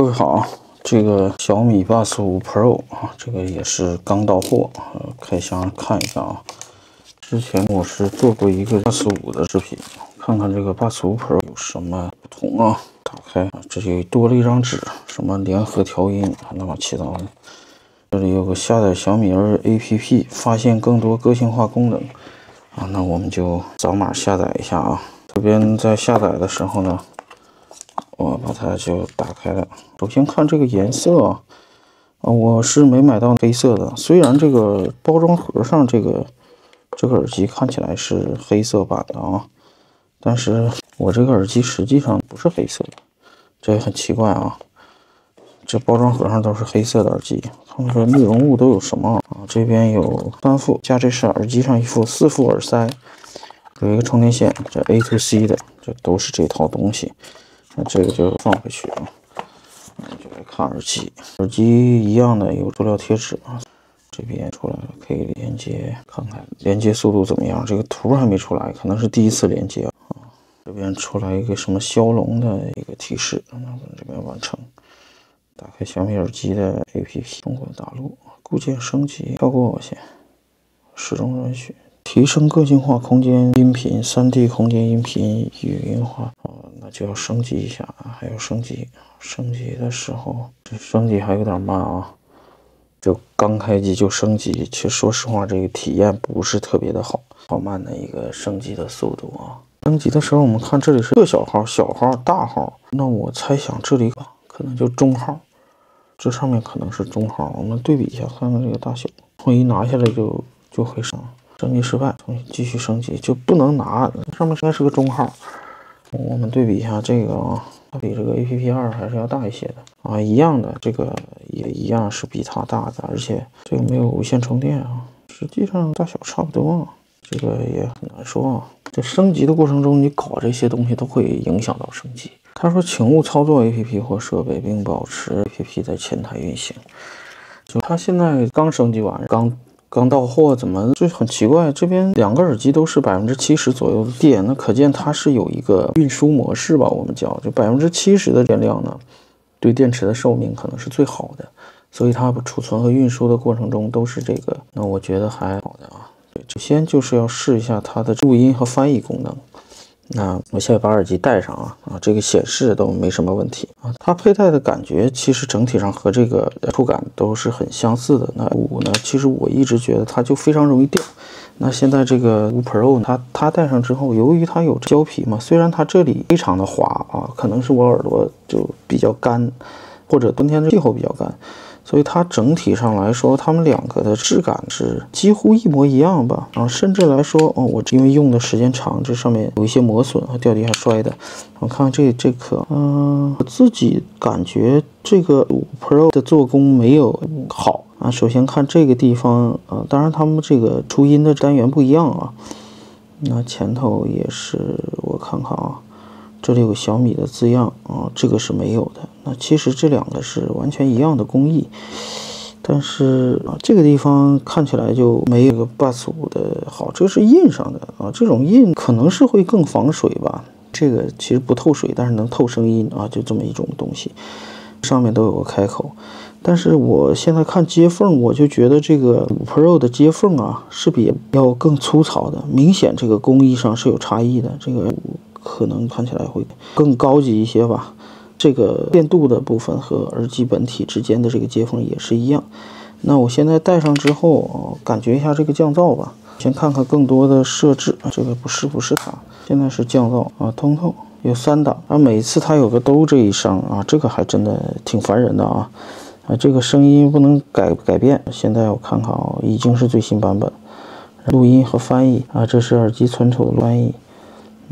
各位好，这个小米Buds 5 Pro 啊，这个也是刚到货，开箱看一下啊。之前我是做过一个Buds 5的视频，看看这个Buds 5 Pro 有什么不同啊。打开啊，这里多了一张纸，什么联合调音，乱七八糟的。这里有个下载小米APP， 发现更多个性化功能啊。那我们就扫码下载一下啊。这边在下载的时候呢，我把它就打开了。首先看这个颜色啊，我是没买到黑色的。虽然这个包装盒上这个耳机看起来是黑色版的啊，但是我这个耳机实际上不是黑色的，这也很奇怪啊。这包装盒上都是黑色的耳机，看看内容物都有什么啊？这边有3副，加这是耳机上一副，4副耳塞，有一个充电线，这 A to C 的，这都是这套东西。那这个就放回去啊。就来看耳机，耳机一样的有塑料贴纸啊。这边出来了，可以连接，看看连接速度怎么样。这个图还没出来，可能是第一次连接啊。这边出来一个什么骁龙的一个提示，那我们这边完成。打开小米耳机的 APP， 中国大陆固件升级，跳过我先，始终允许。提升个性化空间音频，3D 空间音频语音化那就要升级一下啊，还要升级。升级的时候，这升级还有点慢啊，就刚开机就升级。其实说实话，这个体验不是特别的好慢的一个升级的速度啊。升级的时候，我们看这里是个小号、小号、大号，那我猜想这里可能就中号，这上面可能是中号。我们对比一下，看看这个大小。我一拿下来就会上。升级失败，重新继续升级就不能拿，上面应该是个中号。我们对比一下这个啊，它比这个 APP2 还是要大一些的啊，一样的，这个也一样是比它大的，而且这个没有无线充电啊，实际上大小差不多啊，这个也很难说啊。在升级的过程中，你搞这些东西都会影响到升级。他说，请勿操作 APP 或设备，并保持 APP 在前台运行。就他现在刚升级完，刚到货，怎么就很奇怪？这边2个耳机都是70%左右的电，那可见它是有一个运输模式吧？我们叫就70%的电量呢，对电池的寿命可能是最好的，所以它储存和运输的过程中都是这个。那我觉得还好的啊。首先就是要试一下它的录音和翻译功能。那我现在把耳机戴上啊，这个显示都没什么问题啊。它佩戴的感觉其实整体上和这个触感都是很相似的。那5呢，其实我一直觉得它就非常容易掉。那现在这个5 Pro 它戴上之后，由于它有胶皮嘛，虽然它这里非常的滑啊，可能是我耳朵就比较干，或者冬天的气候比较干。所以它整体上来说，它们2个的质感是几乎一模一样吧。甚至来说，我因为用的时间长，这上面有一些磨损和掉地下摔的。我看看这颗，我自己感觉这个5 Pro 的做工没有好啊。首先看这个地方，当然它们这个出音的单元不一样啊。那前头也是，我看看啊。这里有小米的字样啊，这个是没有的。那其实这2个是完全一样的工艺，但是这个地方看起来就没有个 Buds 5的好。这个是印上的啊，这种印可能是会更防水吧。这个其实不透水，但是能透声音啊，就这么一种东西。上面都有个开口，但是我现在看接缝，我就觉得这个5 Pro 的接缝啊是比要更粗糙的，明显这个工艺上是有差异的。这个可能看起来会更高级一些吧。这个电镀的部分和耳机本体之间的这个接缝也是一样。那我现在戴上之后，感觉一下这个降噪吧。先看看更多的设置，这个不是它，现在是降噪啊，通透有3档啊，每次它有个兜这一声啊，这个还真的挺烦人的啊。这个声音不能改变。现在我看看啊，已经是最新版本。录音和翻译啊，这是耳机存储的翻译。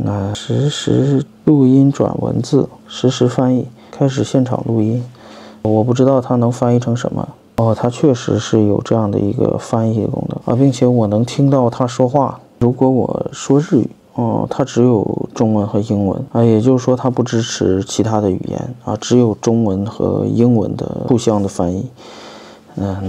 那实时录音转文字，实时翻译，开始现场录音。我不知道它能翻译成什么它确实是有这样的一个翻译功能啊，并且我能听到它说话。如果我说日语它只有中文和英文啊，也就是说它不支持其他的语言啊，只有中文和英文的互相的翻译。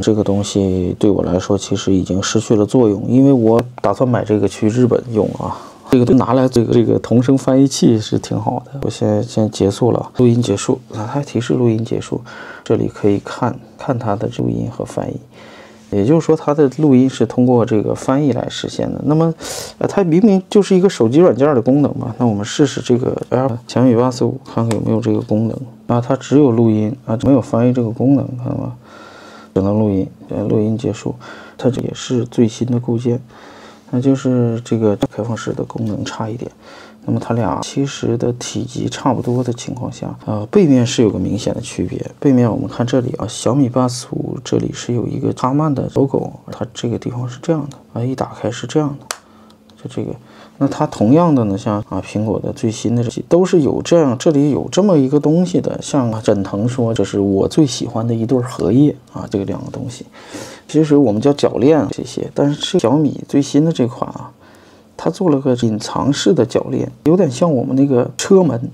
这个东西对我来说其实已经失去了作用，因为我打算买这个去日本用啊。这个拿来这个同声翻译器是挺好的。我先结束了，录音结束，它还提示录音结束，这里可以看它的录音和翻译。也就是说，它的录音是通过这个翻译来实现的。那么，它明明就是一个手机软件的功能嘛。那我们试试这个小米845，看看有没有这个功能啊？它只有录音啊，没有翻译这个功能，看到吗？只能录音，录音结束。它这也是最新的构件，那就是这个开放式的功能差一点。那么它俩其实的体积差不多的情况下，背面是有个明显的区别。背面我们看这里啊，小米845这里是有一个哈曼的 logo， 它这个地方是这样的啊，一打开是这样的，就这个。那它同样的呢，像苹果的最新的这些都是有这样，这里有这么一个东西的。像枕腾说，这是我最喜欢的一对荷叶啊，这个两个东西，其实我们叫铰链这些，但是小米最新的这款啊。它做了个隐藏式的铰链，有点像我们那个车门，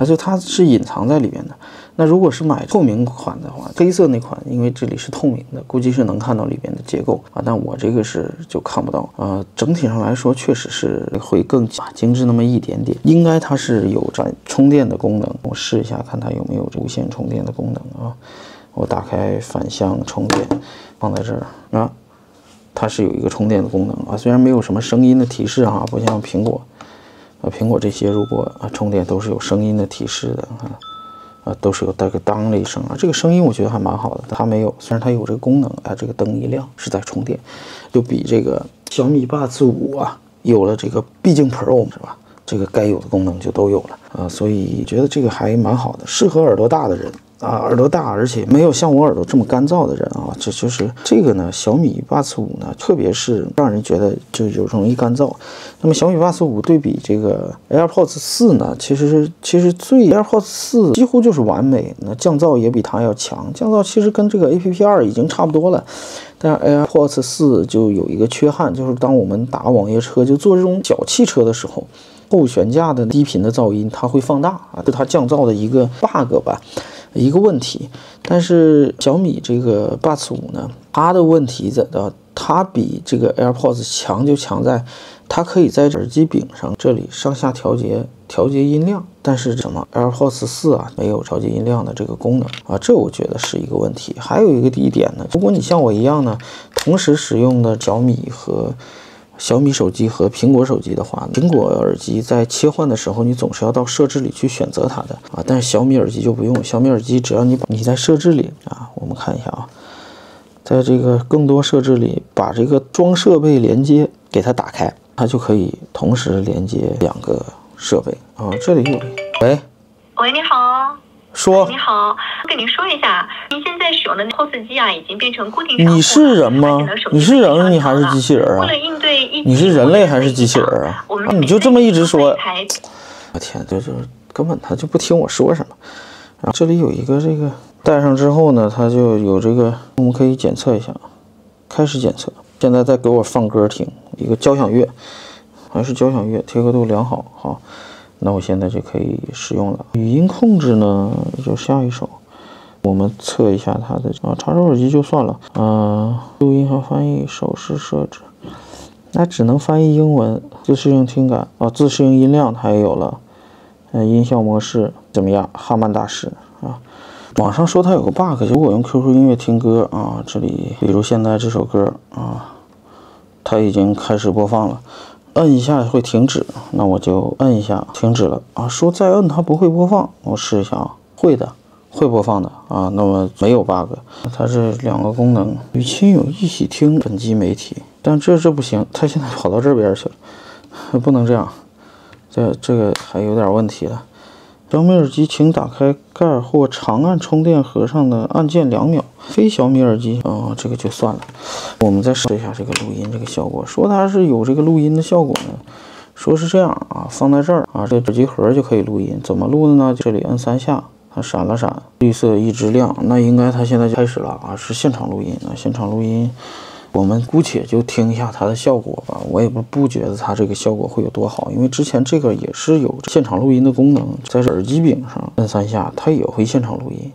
就它是隐藏在里面的。那如果是买透明款的话，黑色那款，因为这里是透明的，估计是能看到里面的结构啊。但我这个是就看不到整体上来说，确实是会更精致那么一点点。应该它是有充电的功能，我试一下看它有没有无线充电的功能啊。我打开反向充电，放在这儿啊。它是有一个充电的功能啊，虽然没有什么声音的提示啊，不像苹果，苹果这些如果充电都是有声音的提示的都是有带个当的一声啊，这个声音我觉得还蛮好的。它没有，虽然它有这个功能这个灯一亮是在充电，就比这个小米845有了这个，毕竟 Pro 是吧？这个该有的功能就都有了所以觉得这个还蛮好的，适合耳朵大的人。耳朵大，而且没有像我耳朵这么干燥的人这就是这个呢。小米845呢，特别是让人觉得就容易干燥。那么小米845对比这个 AirPods 4呢，其实AirPods 4几乎就是完美，那降噪也比它要强。降噪其实跟这个 APP2 已经差不多了，但是 AirPods 4就有一个缺憾，就是当我们打网约车就坐这种小汽车的时候，后悬架的低频的噪音它会放大是它降噪的一个 bug 吧。一个问题，但是小米这个845呢，它的问题它比这个 AirPods 强就强在，它可以在耳机柄上这里上下调节音量，但是AirPods 4没有调节音量的这个功能这我觉得是一个问题。还有一个一点呢，如果你像我一样呢，同时使用的小米手机和苹果手机的话，苹果耳机在切换的时候，你总是要到设置里去选择它的但是小米耳机就不用，小米耳机只要你在设置里我们看一下在这个更多设置里，把这个装设备连接给它打开，它就可以同时连接两个设备这里有喂，你好。说你好，我跟您说一下，您现在使用的 POS 机已经变成固定商户。你是人吗？你是人，你还是机器人为了应对你是人类还是机器人你就这么一直说，我天，就是根本他就不听我说什么。然后这里有一个这个戴上之后呢，它就有这个，我们可以检测一下，开始检测。现在在给我放歌听，一个交响乐，还是交响乐，贴合度良好那我现在就可以使用了。语音控制呢，就下一首，我们测一下它的插手耳机就算了录音和翻译手势设置，那只能翻译英文。自适应听感自适应音量它也有了，音效模式怎么样？哈曼大师网上说它有个 bug， 如果用 QQ 音乐听歌这里比如现在这首歌它已经开始播放了。摁一下会停止，那我就摁一下停止了说再摁它不会播放，我试一下会播放的那么没有 bug。它是两个功能，与亲友一起听本机媒体，但这不行，它现在跑到这边去了，不能这样，这个还有点问题了。小米耳机请打开盖或长按充电盒上的按键2秒。非小米耳机这个就算了。我们再试一下这个录音这个效果，说它是有这个录音的效果呢，说是这样放在这儿这个耳机盒就可以录音。怎么录的呢？这里摁3下，它闪了闪，绿色一直亮，那应该它现在就开始了是现场录音。那现场录音我们姑且就听一下它的效果吧。我也不觉得它这个效果会有多好，因为之前这个也是有现场录音的功能，在耳机柄上摁3下，它也会现场录音。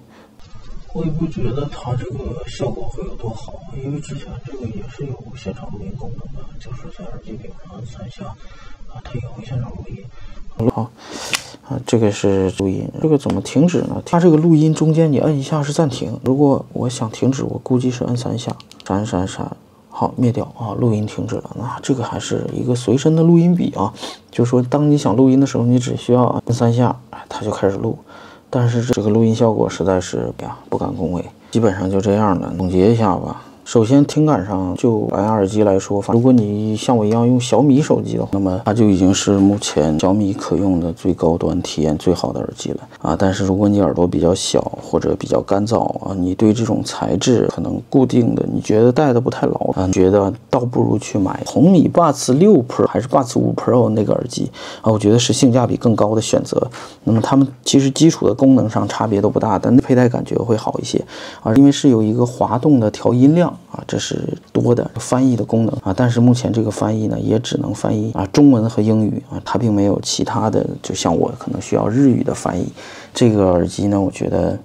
我也不觉得它这个效果会有多好，因为之前这个也是有现场录音功能的，就是在耳机柄上按3下，啊，它有现场录音。好。这个是录音，这个怎么停止呢？它这个录音中间你摁一下是暂停，如果我想停止，我估计是摁3下，闪，好，灭掉啊，录音停止了。那这个还是一个随身的录音笔啊，就是说当你想录音的时候，你只需要摁3下，它就开始录。但是这个录音效果实在是不敢恭维，基本上就这样的。总结一下吧。首先，听感上就蓝牙耳机来说，如果你像我一样用小米手机的话，那么它就已经是目前小米可用的最高端、体验最好的耳机了啊。但是如果你耳朵比较小或者比较干燥啊，你对这种材质可能固定的，你觉得戴的不太牢啊，觉得倒不如去买红米 Buds 6 Pro 还是 Buds 5 Pro 那个耳机啊，我觉得是性价比更高的选择。那么它们其实基础的功能上差别都不大，但佩戴感觉会好一些啊，因为是有一个滑动的调音量。啊，这是多的翻译的功能啊，但是目前这个翻译呢，也只能翻译中文和英语啊，它并没有其他的，就像我可能需要日语的翻译。这个耳机呢，我觉得，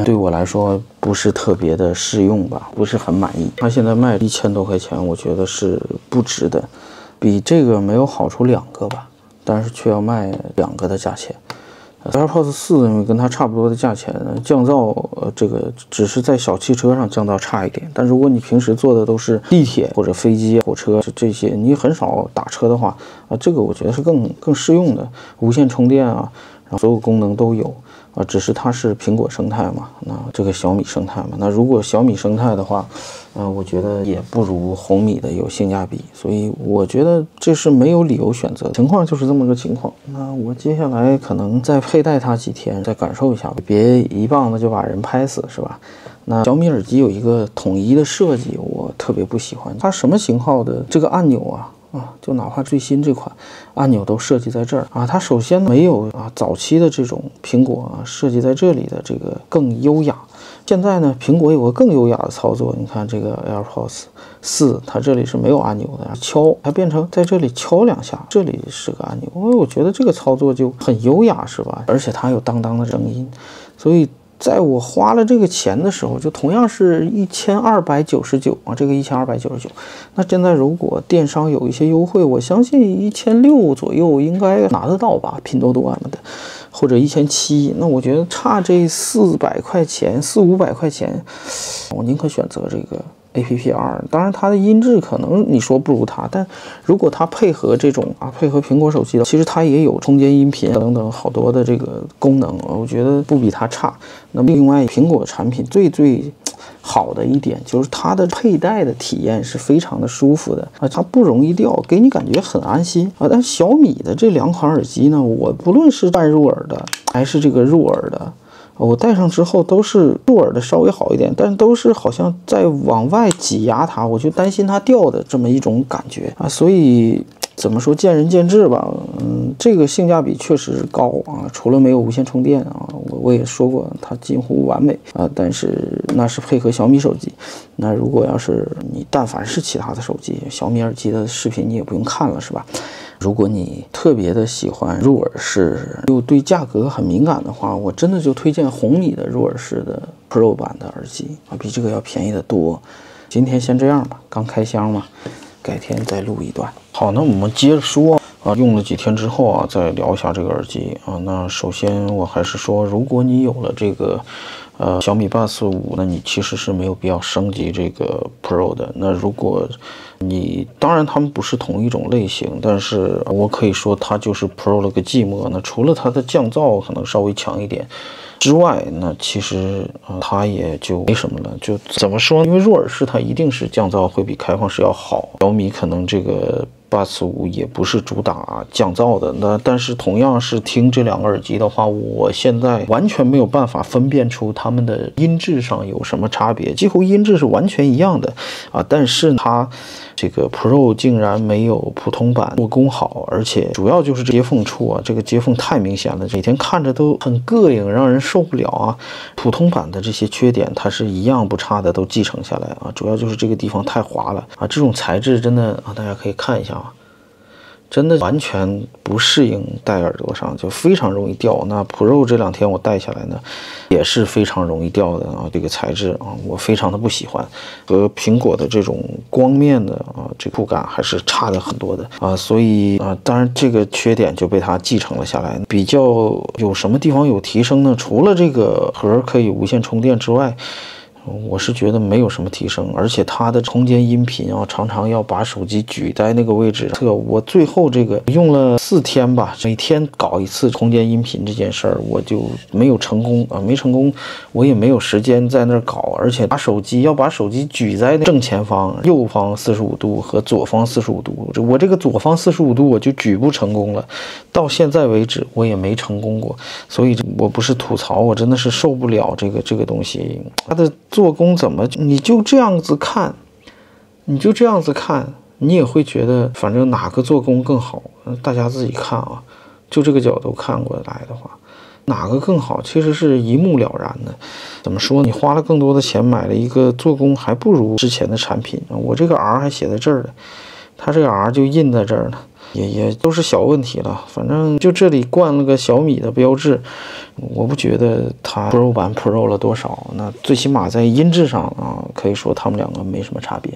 对我来说不是特别的适用吧，不是很满意。它现在卖1000多块钱，我觉得是不值的，比这个没有好出2个吧，但是却要卖2个的价钱。AirPods 4跟它差不多的价钱，降噪这个只是在小汽车上降噪差一点，但如果你平时坐的都是地铁或者飞机、火车这些，你很少打车的话啊，这个我觉得是更适用的，无线充电啊，然后所有功能都有啊，只是它是苹果生态嘛，那这个小米生态嘛，那如果小米生态的话，我觉得也不如红米的有性价比，所以我觉得这是没有理由选择的情况，就是这么个情况。那我接下来可能再佩戴它几天，再感受一下，别一棒子就把人拍死，是吧？那小米耳机有一个统一的设计，我特别不喜欢，它什么型号的这个按钮就哪怕最新这款按钮都设计在这儿啊，它首先没有早期的这种苹果设计在这里的这个更优雅。现在呢，苹果有个更优雅的操作，你看这个 AirPods 4，它这里是没有按钮的，敲它变成在这里敲2下，这里是个按钮，我觉得这个操作就很优雅，是吧？而且它有当当的声音，所以在我花了这个钱的时候，就同样是1299啊，这个1299，那现在如果电商有一些优惠，我相信1600左右应该拿得到吧，拼多多什么的，或者1700，那我觉得差这400块钱，400-500块钱，我宁可选择这个APP2，当然它的音质可能你说不如它，但如果它配合这种配合苹果手机的，其实它也有中间音频等等好多的这个功能，我觉得不比它差。那么另外，苹果产品最好的一点就是它的佩戴的体验是非常的舒服的它不容易掉，给你感觉很安心但小米的这2款耳机呢，我不论是半入耳的还是这个入耳的，我戴上之后都是入耳的稍微好一点，但都是好像在往外挤压它，我就担心它掉的这么一种感觉所以怎么说见仁见智吧。这个性价比确实高除了没有无线充电我也说过它近乎完美但是那是配合小米手机。那如果要是你但凡是其他的手机，小米耳机的视频你也不用看了，是吧？如果你特别的喜欢入耳式又对价格很敏感的话，我真的就推荐红米的入耳式的 Pro 版的耳机比这个要便宜的多。今天先这样吧，刚开箱嘛，改天再录一段。好，那我们接着说用了几天之后再聊一下这个耳机那首先我还是说，如果你有了这个小米Buds 5，那你其实是没有必要升级这个 Pro 的。那如果你当然它们不是同一种类型，但是我可以说它就是 Pro 了个寂寞。那除了它的降噪可能稍微强一点之外，那其实它也就没什么了。就怎么说，因为入耳式它一定是降噪会比开放式要好，小米可能这个Buds 5也不是主打降噪的，但是同样是听这2个耳机的话，我现在完全没有办法分辨出它们的音质上有什么差别，几乎音质是完全一样的但是它这个 Pro 竟然没有普通版做工好，而且主要就是接缝处这个接缝太明显了，每天看着都很膈应，让人受不了普通版的这些缺点它是一样不差的都继承下来主要就是这个地方太滑了这种材质真的大家可以看一下真的完全不适应戴耳朵上，就非常容易掉。那 Pro 这2天我戴下来呢，也是非常容易掉的啊，这个材质啊，我非常的不喜欢，和苹果的这种光面的这个触感还是差的很多的啊，所以当然这个缺点就被它继承了下来。比较有什么地方有提升呢？除了这个盒可以无线充电之外，我是觉得没有什么提升，而且它的空间音频常常要把手机举在那个位置。我最后这个用了4天吧，每天搞一次空间音频这件事儿，我就没有成功啊，没成功，我也没有时间在那儿搞，而且把手机举在正前方、右方45度和左方45度，我这个左方45度我就举不成功了，到现在为止我也没成功过，所以我不是吐槽，我真的是受不了这个东西，它的做工怎么你就这样子看，你也会觉得反正哪个做工更好，大家自己看啊，就这个角度看过来的话，哪个更好其实是一目了然的。怎么说，你花了更多的钱买了一个做工还不如之前的产品，我这个 R 还写在这儿呢，它这个 R 就印在这儿呢，也都是小问题了，反正就这里冠了个小米的标志，我不觉得它 Pro 版 Pro 了多少，那最起码在音质上可以说它们2个没什么差别，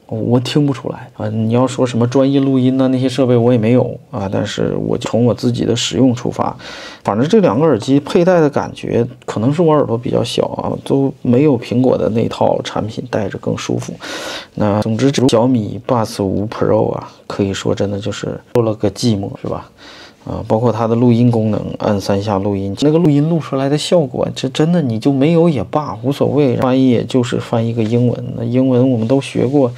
我听不出来啊。你要说什么专业录音那些设备我也没有啊，但是我从我自己的使用出发，反正这2个耳机佩戴的感觉，可能是我耳朵比较小都没有苹果的那套产品戴着更舒服。那总之，小米Buds 5 Pro 可以说真的就是做了个寂寞，是吧？包括它的录音功能，按3下录音，那个录音录出来的效果，这真的你就没有也罢，无所谓。翻译也就是翻译个英文，那英文我们都学过，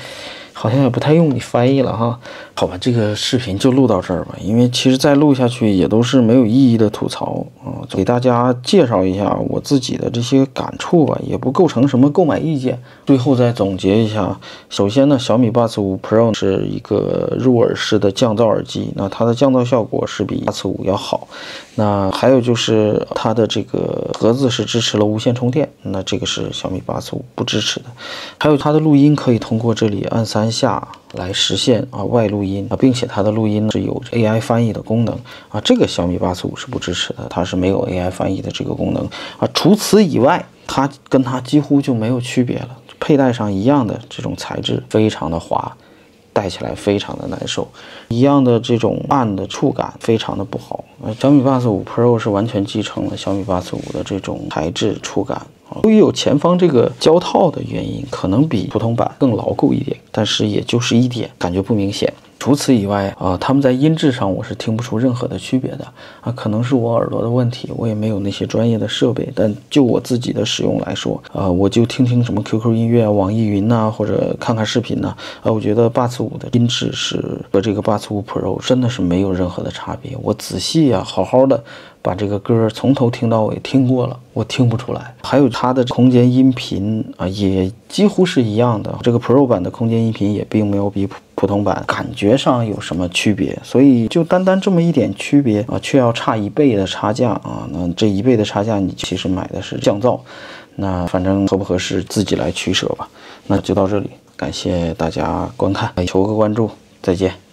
好像也不太用你翻译了哈。好吧，这个视频就录到这儿吧，因为其实再录下去也都是没有意义的吐槽给大家介绍一下我自己的这些感触吧，也不构成什么购买意见。最后再总结一下，首先呢，小米Buds 5 Pro 是一个入耳式的降噪耳机，那它的降噪效果是比Buds 5要好。那还有就是它的这个盒子是支持了无线充电，那这个是小米Buds 5不支持的。还有它的录音可以通过这里按3下来实现外录音并且它的录音是有 AI 翻译的功能这个小米Buds 5是不支持的，它是没有 AI 翻译的这个功能除此以外，它跟它几乎就没有区别了，佩戴上一样的这种材质，非常的滑，戴起来非常的难受，一样的这种按的触感非常的不好。小米Buds 5 Pro 是完全继承了小米Buds 5的这种材质触感。由于有前方这个胶套的原因，可能比普通版更牢固一点，但是也就是一点，感觉不明显。除此以外他们在音质上我是听不出任何的区别的可能是我耳朵的问题，我也没有那些专业的设备，但就我自己的使用来说我就听听什么 QQ 音乐网易云或者看看视频我觉得Buds 5的音质是和这个Buds 5 Pro 真的是没有任何的差别。我仔细好好的把这个歌从头听到尾听过了，我听不出来。还有它的空间音频也几乎是一样的，这个 Pro 版的空间音频也并没有比普通版感觉上有什么区别，所以就单这么一点区别却要差1倍的差价那这1倍的差价你其实买的是降噪，那反正合不合适自己来取舍吧。那就到这里，感谢大家观看，求个关注，再见。